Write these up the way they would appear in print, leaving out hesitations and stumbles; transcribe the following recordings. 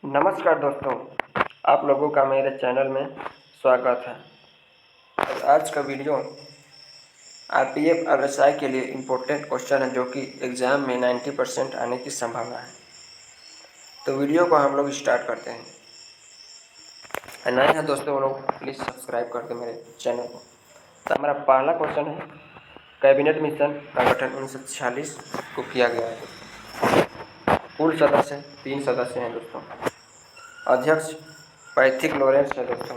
नमस्कार दोस्तों, आप लोगों का मेरे चैनल में स्वागत है। और आज का वीडियो आरपीएफ और एसआई के लिए इम्पोर्टेंट क्वेश्चन है, जो कि एग्ज़ाम में 90% आने की संभावना है। तो वीडियो को हम लोग स्टार्ट करते हैं। नए हैं दोस्तों, वो लोग प्लीज़ सब्सक्राइब कर दें मेरे चैनल को। तो हमारा पहला क्वेश्चन है, कैबिनेट मिशन का गठन 1946 को किया गया है। कुल सदस्य 3 सदस्य हैं दोस्तों। अध्यक्ष पैथिक लॉरेंस है दोस्तों।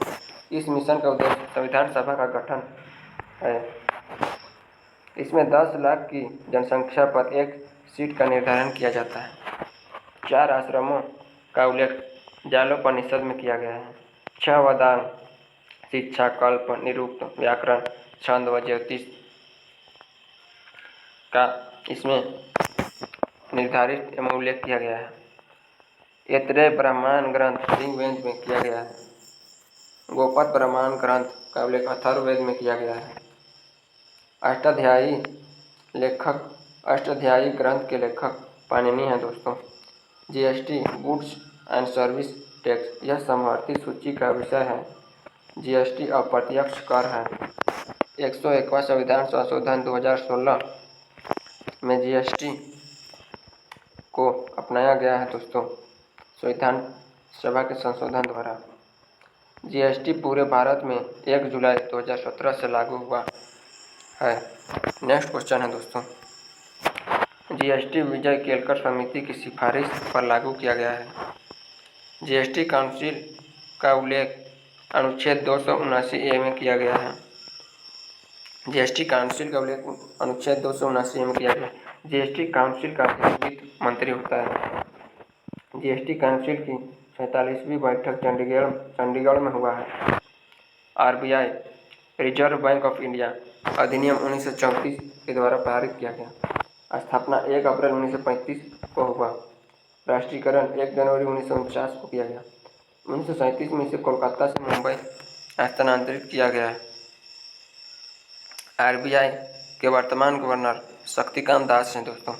इस मिशन का उद्देश्य संविधान सभा का गठन है। इसमें 10 लाख की जनसंख्या पर एक सीट का निर्धारण किया जाता है। 4 आश्रमों का उल्लेख जालोपनिषद में किया गया है। 6 वेदांग शिक्षा, कल्प, निरुक्त, व्याकरण, छंद व ज्योतिष का इसमें निर्धारित एवं उल्लेख किया गया है। ऐतरेय ब्राह्मण ग्रंथ ऋग्वेद में किया गया है। गोपद ब्राह्मण ग्रंथ का उल्लेख अथर्ववेद में किया गया है। अष्टाध्यायी ग्रंथ के लेखक पाणिनि हैं दोस्तों। GST goods and service tax यह समवर्ती सूची का विषय है। जीएसटी अप्रत्यक्ष कर है। 101वां संविधान संशोधन 2016 में जीएसटी को अपनाया गया है दोस्तों, संविधान सभा के संशोधन द्वारा। जीएसटी पूरे भारत में 1 जुलाई 2017 से लागू हुआ है। नेक्स्ट क्वेश्चन है दोस्तों, जीएसटी विजय केलकर समिति की सिफारिश पर लागू किया गया है। जीएसटी काउंसिल का उल्लेख अनुच्छेद 279 में किया गया है। जीएसटी काउंसिल का उल्लेख अनुच्छेद 279 में किया गया है। जीएसटी काउंसिल का वित्त मंत्री होता है। जीएसटी काउंसिल की 47वीं बैठक चंडीगढ़ में हुआ है। RBI reserve bank of India अधिनियम 1934 के द्वारा पारित किया गया। स्थापना 1 अप्रैल 1935 को हुआ। राष्ट्रीयकरण 1 जनवरी 1949 को किया गया। 1937 में इसे कोलकाता से मुंबई स्थानांतरित किया गया है। आरबीआई के वर्तमान गवर्नर शक्तिकांत दास हैं दोस्तों।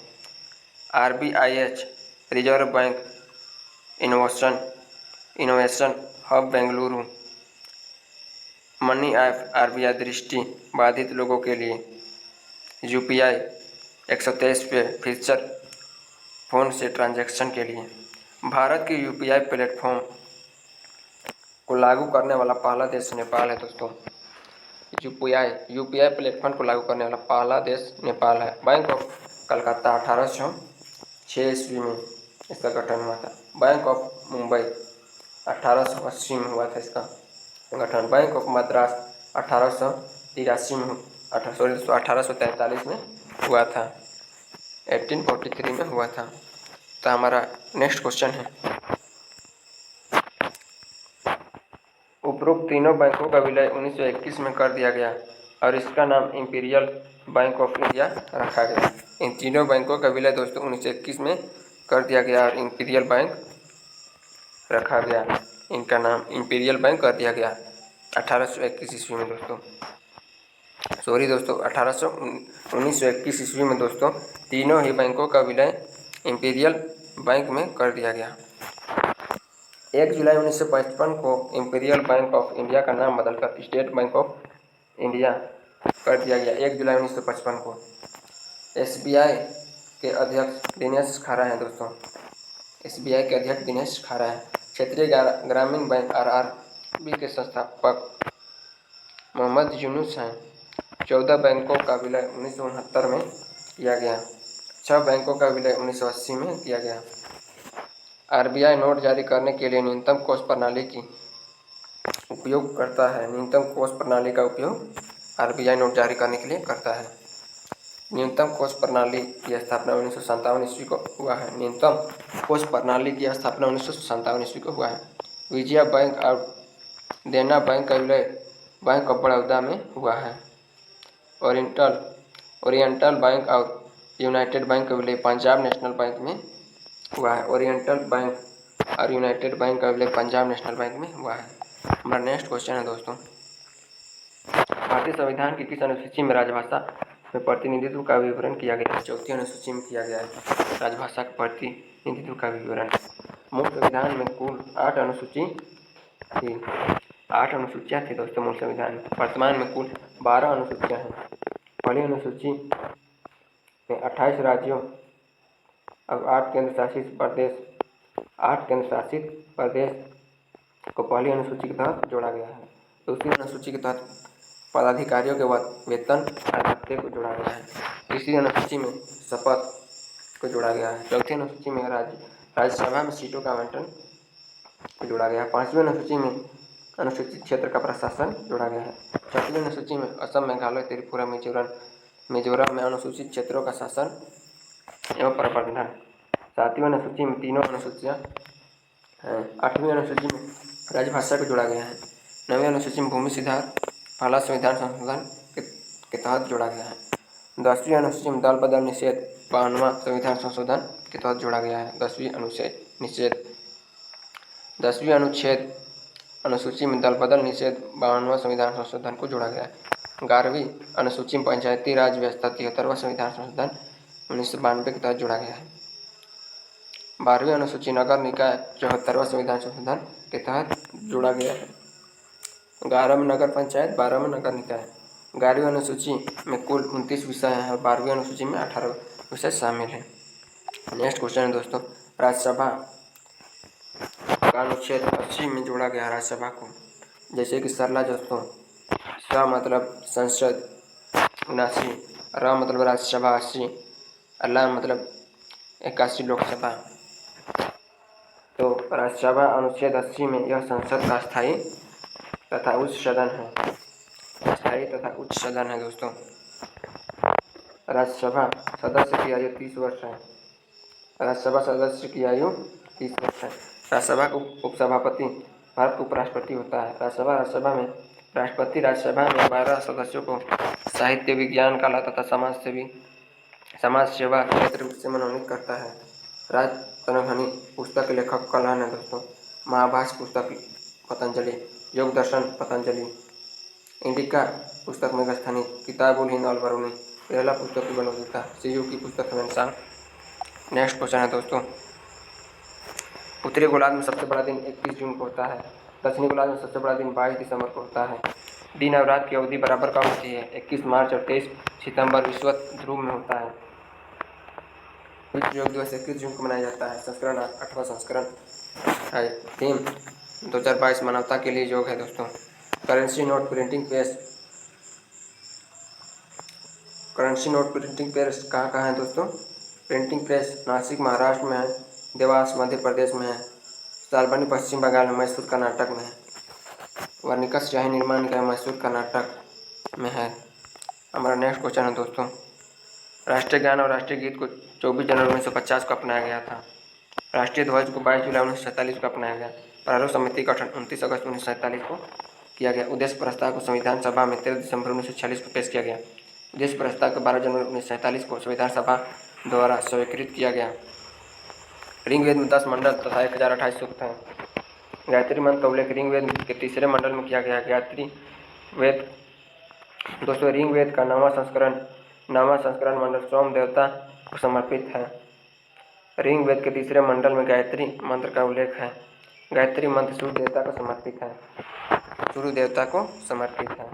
RBIH reserve bank innovation hub Bengaluru. Money app RBI दृष्टि बाधित लोगों के लिए। यूपीआई 123 पे फीचर फ़ोन से ट्रांजैक्शन के लिए। भारत के यूपीआई प्लेटफॉर्म को लागू करने वाला पहला देश नेपाल है दोस्तों। यूपीआई प्लेटफॉर्म को लागू करने वाला पहला देश नेपाल है। बैंक ऑफ कलकत्ता 1806 ईस्वी में इसका गठन हुआ था। बैंक ऑफ मुंबई 1880 में हुआ था इसका गठन। बैंक ऑफ मद्रास 1843 में 1843 में हुआ था। 1843 में हुआ था। तो हमारा नेक्स्ट क्वेश्चन है, उपरोक्त तीनों बैंकों का विलय 1921 में कर दिया गया और इसका नाम इंपीरियल बैंक ऑफ इंडिया रखा गया। इन तीनों बैंकों का विलय दोस्तों 1921 में कर दिया गया और इंपीरियल बैंक रखा गया। इनका नाम इंपीरियल बैंक कर दिया गया 1821 ईस्वी में दोस्तों। सॉरी दोस्तों, 1921 ईस्वी में दोस्तों तीनों ही बैंकों का विलय इंपीरियल बैंक में कर दिया गया। 1 जुलाई 1955 को इंपीरियल बैंक ऑफ इंडिया का नाम बदलकर स्टेट बैंक ऑफ इंडिया कर दिया गया। 1 जुलाई 1955 को। एसबीआई के अध्यक्ष दिनेश खारा हैं दोस्तों। एसबीआई के अध्यक्ष दिनेश खारा हैं। क्षेत्रीय ग्रामीण बैंक आरआरबी के संस्थापक मोहम्मद यूनुस हैं। 14 बैंकों का विलय 1969 में किया गया। 6 बैंकों का विलय 1980 में किया गया। आरबीआई नोट जारी करने के लिए न्यूनतम कोष प्रणाली की उपयोग करता है। न्यूनतम कोष प्रणाली का उपयोग आरबीआई नोट जारी करने के लिए करता है। न्यूनतम कोष प्रणाली की स्थापना 1957 ईस्वी को हुआ है। न्यूनतम कोष प्रणाली की स्थापना 1957 ईस्वी को हुआ है। विजया बैंक और देना बैंक का विलय बैंक ऑफ बड़ौदा में हुआ है। ओरिएंटल बैंक और यूनाइटेड बैंक का विलय पंजाब नेशनल बैंक में हुआ है। ओरिएंटल बैंक और यूनाइटेड बैंक का विलय पंजाब नेशनल बैंक में हुआ है। हमारा नेक्स्ट क्वेश्चन है दोस्तों, भारतीय संविधान की किस अनुसूची में राजभाषा में प्रतिनिधित्व का विवरण किया गया है? 4थी अनुसूची में किया गया है राजभाषा के प्रतिनिधित्व का विवरण। मूल संविधान में कुल 8 अनुसूची थी। 8 अनुसूचियाँ थी दोस्तों मूल संविधान में। वर्तमान में कुल 12 अनुसूचियाँ हैं। पहली अनुसूची में 28 राज्यों और 8 केंद्र शासित प्रदेश को पहली अनुसूची के तहत जोड़ा गया है। दूसरी अनुसूची के तहत पदाधिकारियों के वेतन और भत्ते को जोड़ा गया है। तीसरी अनुसूची में शपथ को जोड़ा गया है। चौथी अनुसूची में राज्यसभा में सीटों का आवंटन को जोड़ा गया है। पांचवी अनुसूची में अनुसूचित क्षेत्र का प्रशासन जोड़ा गया है। छठवीं अनुसूची में असम, मेघालय, त्रिपुरा, मिजोरम में अनुसूचित क्षेत्रों का शासन एवं प्रबंधन। सातवीं अनुसूची में तीनों अनुसूचियाँ हैं। आठवीं अनुसूची में राजभाषा को जोड़ा गया है। नवीं अनुसूची में भूमि सुधार पहला संविधान संशोधन के तहत जोड़ा गया है। 10वीं अनुसूची में दल बदल निषेध 52वां संविधान संशोधन के तहत जोड़ा गया है। 10वीं अनुच्छेद अनुसूची में दल बदल निषेध 52वां संविधान संशोधन को जोड़ा गया है। 11वीं अनुसूची में पंचायती राज व्यवस्था 73वां संविधान संशोधन 1992 के तहत जोड़ा गया है। 12वीं अनुसूची नगर निकाय 74वां संविधान संशोधन के तहत जोड़ा गया है। 11 में नगर पंचायत, 12 में नगर निकाय। 11वीं अनुसूची में कुल 29 विषय हैं और 12वीं अनुसूची में 18 विषय शामिल हैं। नेक्स्ट क्वेश्चन है दोस्तों, राज्यसभा का अनुच्छेद 80 में जोड़ा गया राज्यसभा को। जैसे कि सरला दोस्तों, स मतलब संसद 79, र मतलब राज्यसभा 80, ला मतलब 81 लोकसभा। तो राज्यसभा अनुच्छेद 80 में यह संसद का स्थायी तथा उच्च सदन है। स्थायी तथा उच्च सदन है दोस्तों। राज्यसभा सदस्य की आयु 30 वर्ष है। राज्यसभा सदस्य की आयु 30 वर्ष है। राज्यसभा का उपसभापति भारत का उपराष्ट्रपति होता है। राज्यसभा में राष्ट्रपति राज्यसभा में 12 सदस्यों को साहित्य, विज्ञान, कला तथा समाज सेवा क्षेत्र से मनोनीत करता है। राजतरंगिणी पुस्तक के लेखक कलहन है दोस्तों। महाभाष्य पुस्तक पतंजलि, योग दर्शन पतंजलि, इंडिका पुस्तक मेघस्थनी, किताबुल हिंद अल बरूनी, केरला पुस्तक की बनोदिता, सीयू की पुस्तक हेमनसांग। नेक्स्ट क्वेश्चन है दोस्तों, उत्तरी गोलार्ध में सबसे बड़ा दिन 31 जून को होता है। दक्षिणी गोलार्ध में सबसे बड़ा दिन 22 दिसंबर को होता है। दिन और रात की अवधि बराबर कब होती है? 21 मार्च और 23 सितंबर विषुवत ध्रुव में होता है। विश्व योग दिवस 21 जून को मनाया जाता है। संस्करण 8वां संस्करण है। थीम 2022 मानवता के लिए योग है दोस्तों। करेंसी नोट प्रिंटिंग प्रेस कहाँ है दोस्तों? प्रिंटिंग प्रेस नासिक महाराष्ट्र में है, देवास मध्य प्रदेश में है, सालबनी पश्चिम बंगाल में, मैसूर कर्नाटक में है। वर्निकस शाही निर्माण निकाय मैसूर कर्नाटक में है। हमारा नेक्स्ट क्वेश्चन है दोस्तों, राष्ट्रीय गान और राष्ट्रीय गीत को 24 जनवरी 1950 को अपनाया गया था। राष्ट्रीय ध्वज को 22 जुलाई 1947 को अपनाया गया। प्रारूप समिति का गठन 29 अगस्त 1947 को किया गया। उद्देश्य प्रस्ताव को संविधान सभा में 13 दिसंबर 1946 को पेश किया गया। उद्देश्य प्रस्ताव को 12 जनवरी 1947 को संविधान सभा द्वारा स्वीकृत किया गया। ऋग्वेद में 10 मंडल तथा 1028 सूक्त हैं। गायत्री मंत्र का उल्लेख ऋग्वेद के तीसरे मंडल में किया गया। गायत्री वेद दोस्तों ऋग्वेद का 9वां संस्करण मंडल सोम देवता को समर्पित है। ऋग्वेद के तीसरे मंडल में गायत्री मंत्र का उल्लेख है। गायत्री मंत्र सूर्य देवता को समर्पित है।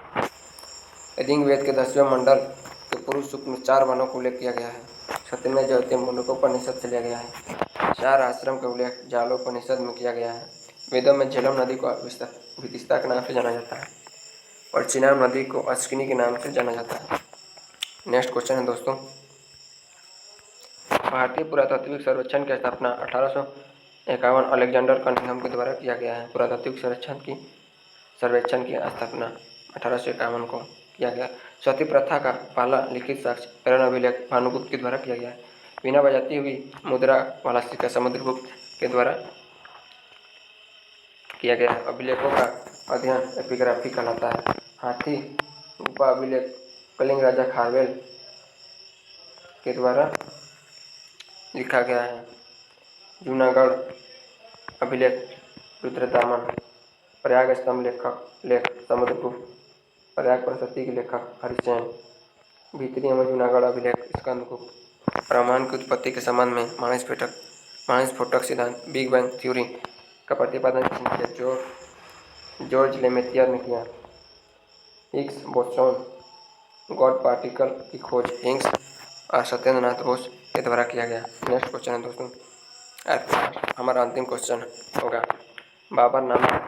ऋग्वेद के 10वें मंडल के पुरुष सूक्त में 4 वनों का उल्लेख किया गया है। क्षत्रिय ज्योति मुंडकोपनिषद से लिया गया है। 4 आश्रम का उल्लेख जालोपनिषद में किया गया है। वेदों में झेलम नदी को विदिशा के नाम से जाना जाता है और चिनाब नदी को अश्विनी के नाम से जाना जाता है। नेक्स्ट क्वेश्चन है दोस्तों, भारतीय पुरातात्विक सर्वेक्षण की स्थापना 1851 अलेक्जेंडर कनिंघम के द्वारा किया गया है। पुरातात्विक सर्वेक्षण की स्थापना 1851 को किया गया। सती प्रथा का पहला लिखित साक्ष्य प्रेरण अभिलेख भानुगुप्त के द्वारा किया गया है। बिना बजाती हुई मुद्रा वाला सिक्का समुद्रगुप्त के द्वारा किया गया है। अभिलेखों का अध्ययन एपिग्राफी कहलाता है। हाथी गुफा अभिलेख कलिंग राजा खारवेल के द्वारा लिखा गया है। जूनागढ़ अभिलेख रुद्रदामन। प्रयाग स्तंभ लेख समुद्रगुप्त। प्रयाग प्रशस्ति के लेखक हरिसेन। भीतरी एवं जूनागढ़ अभिलेख स्कंदगुप्त। ब्रह्मांड की उत्पत्ति के संबंध में मानस पेटक महास्फोटक सिद्धांत बिग बैंग थ्योरी का प्रतिपादन किसने किया? जॉर्ज लेमेथियर ने किया। हिग्स बोसॉन गॉड पार्टिकल की खोज हिग्स और सत्येंद्रनाथ बोस के द्वारा किया गया। नेक्स्ट क्वेश्चन है दोस्तों, हमारा अंतिम क्वेश्चन होगा, बाबर नामा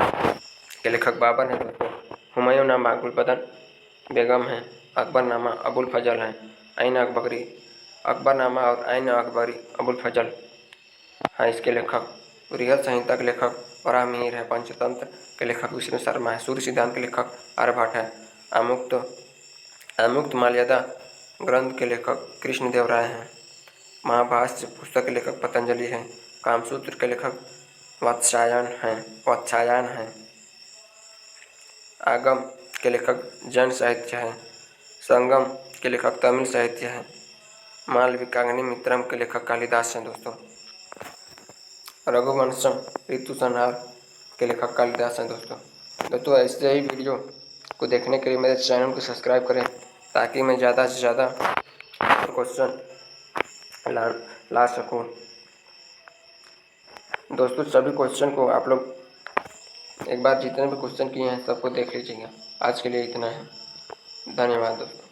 के लेखक बाबर हैं दोस्तों। हुमायूं नामा गुलबदन बेगम है। अकबर नामा अबुल फजल है। आइन अकबरी अकबरनामा और आइन अकबरी अबुल फजल है इसके लेखक। बृहद संहिता के लेखक वराहमिहिर है। पंचतंत्र के लेखक विष्णु शर्मा है। सूर्य सिद्धांत के लेखक आर्यभट्ट है। आमुक्त माल्यदा ग्रंथ के लेखक कृष्णदेव राय हैं। महाभाष्य पुस्तक के लेखक पतंजलि हैं। कामसूत्र के लेखक वात्स्यायन हैं। आगम के लेखक जैन साहित्य है। संगम के लेखक तमिल साहित्य है। मालविकाग्निमित्रम के लेखक कालिदास हैं दोस्तों। रघुवंशम ऋतु संहार के लेखक कालिदास हैं दोस्तों ऐसे ही वीडियो को देखने के लिए मेरे चैनल को सब्सक्राइब करें ताकि मैं ज़्यादा से ज़्यादा क्वेश्चन ला सकूं। दोस्तों सभी क्वेश्चन को आप लोग एक बार जितने भी क्वेश्चन किए हैं सबको देख लीजिएगा। आज के लिए इतना है। धन्यवाद दोस्तों।